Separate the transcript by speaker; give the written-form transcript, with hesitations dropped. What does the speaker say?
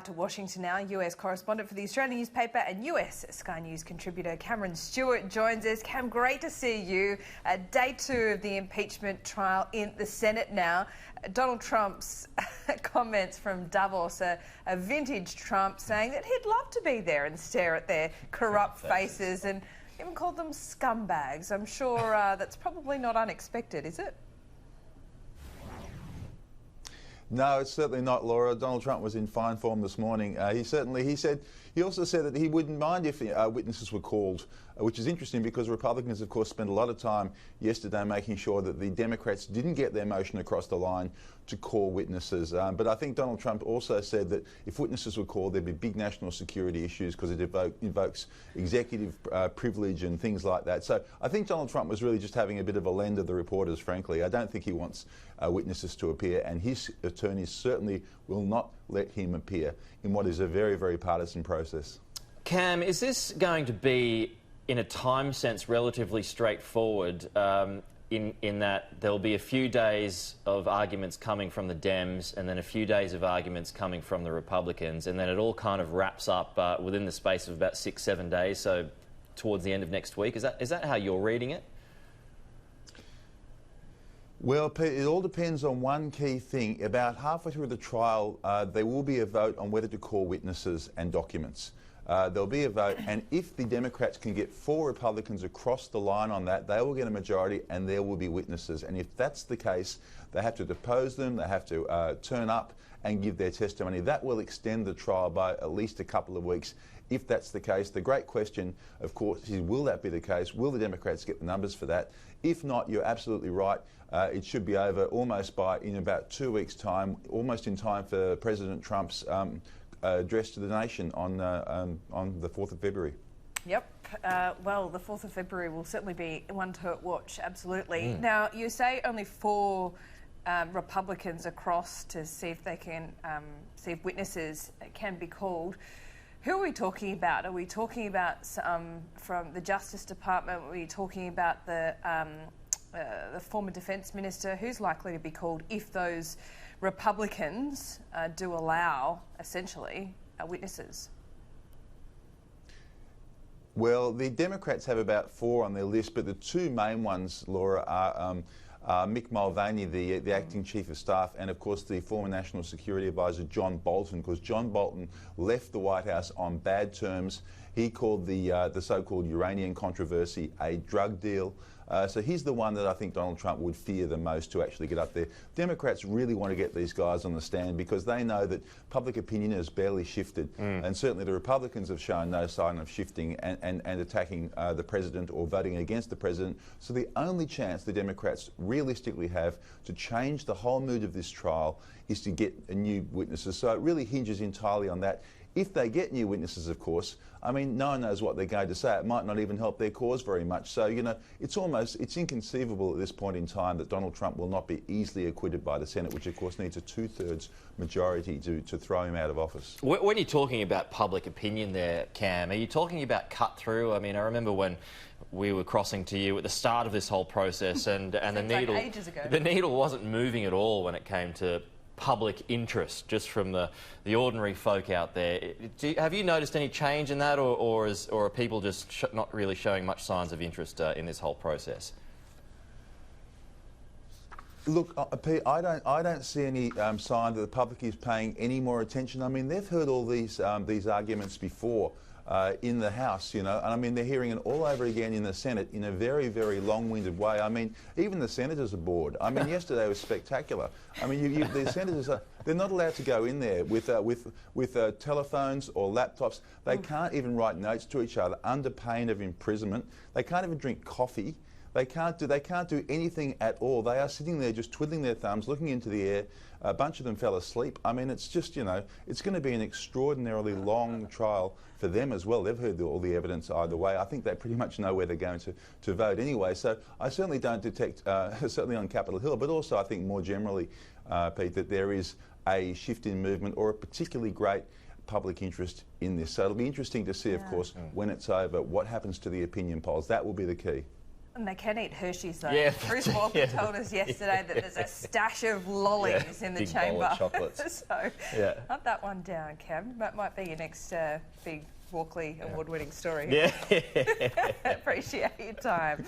Speaker 1: To Washington now, US correspondent for the Australian newspaper and US Sky News contributor Cameron Stewart joins us. Cam, great to see you. Day 2 of the impeachment trial in the Senate now. Donald Trump's comments from Davos, a vintage Trump saying that he'd love to be there and stare at their corrupt faces and even called them scumbags. I'm sure that's probably not unexpected, is it?
Speaker 2: No, it's certainly not, Laura. Donald Trump was in fine form this morning. He also said that he wouldn't mind if witnesses were called, which is interesting because Republicans, of course, spent a lot of time yesterday making sure that the Democrats didn't get their motion across the line to call witnesses. But I think Donald Trump also said that if witnesses were called, there'd be big national security issues because it invokes executive privilege and things like that. So I think Donald Trump was really just having a bit of a lend of the reporters, frankly. I don't think he wants witnesses to appear, and his attorneys certainly will not let him appear in what is a very, very partisan process.
Speaker 3: Cam, is this going to be, in a time sense, relatively straightforward in that there'll be a few days of arguments coming from the Dems and then a few days of arguments coming from the Republicans, and then it all kind of wraps up within the space of about 6-7 days, so towards the end of next week? Is that how you're reading it?
Speaker 2: Well, Pete, it all depends on one key thing. About halfway through the trial, there will be a vote on whether to call witnesses and documents. There'll be a vote, and if the Democrats can get 4 Republicans across the line on that, they will get a majority and there will be witnesses. And if that's the case, they have to depose them, they have to turn up and give their testimony. That will extend the trial by at least a couple of weeks. If that's the case, the great question, of course, is will that be the case? Will the Democrats get the numbers for that? If not, you're absolutely right. It should be over almost in about 2 weeks' time, almost in time for President Trump's address to the nation on the 4th of February.
Speaker 1: Yep. Well, the 4th of February will certainly be one to watch, absolutely. Now, you say only 4 Republicans across to see if they can see if witnesses can be called. Who are we talking about? Are we talking about from the Justice Department? Are we talking about the former Defence Minister? Who's likely to be called if those Republicans do allow, essentially, witnesses?
Speaker 2: Well, the Democrats have about 4 on their list, but the 2 main ones, Laura, are Mick Mulvaney, the acting Chief of Staff, and of course the former National Security Advisor John Bolton, because John Bolton left the White House on bad terms. He called the so-called uranium controversy a drug deal. So he's the one that I think Donald Trump would fear the most to actually get up there. Democrats really want to get these guys on the stand because they know that public opinion has barely shifted, and certainly the Republicans have shown no sign of shifting and attacking the president or voting against the president. So the only chance the Democrats realistically have to change the whole mood of this trial is to get new witnesses. So it really hinges entirely on that. If they get new witnesses, of course, I mean, no one knows what they're going to say. It might not even help their cause very much. So, you know, it's inconceivable at this point in time that Donald Trump will not be easily acquitted by the Senate, which of course needs a 2/3 majority to throw him out of office.
Speaker 3: When you're talking about public opinion there, Cam, are you talking about cut through? I mean, I remember when we were crossing to you at the start of this whole process and the needle wasn't moving at all when it came to public interest, just from the ordinary folk out there. Have you noticed any change in that, or are people just not really showing much signs of interest in this whole process?
Speaker 2: Look, Pete, I don't see any sign that the public is paying any more attention. I mean, they've heard all these arguments before in the House, you know, and I mean, they're hearing it all over again in the Senate in a very, very long-winded way. I mean, even the senators are bored. I mean, yesterday was spectacular. I mean, the senators they're not allowed to go in there with telephones or laptops. They can't even write notes to each other under pain of imprisonment. They can't even drink coffee. They can't do anything at all. They are sitting there just twiddling their thumbs, looking into the air. A bunch of them fell asleep. I mean, it's just, you know, it's going to be an extraordinarily long trial for them as well. They've heard all the evidence either way. I think they pretty much know where they're going to vote anyway. So I certainly don't detect, certainly on Capitol Hill, but also I think more generally, Pete, that there is a shift in movement or a particularly great public interest in this. So it'll be interesting to see, of course, when it's over, what happens to the opinion polls. That will be the key.
Speaker 1: And they can eat Hershey's though.
Speaker 3: Yeah,
Speaker 1: Bruce Walker told us yesterday that there's a stash of lollies in the
Speaker 3: big
Speaker 1: chamber.
Speaker 3: bowl of chocolates.
Speaker 1: So hunt that one down, Cam. That might be your next big Walkley award-winning story.
Speaker 3: Yeah.
Speaker 1: Appreciate your time.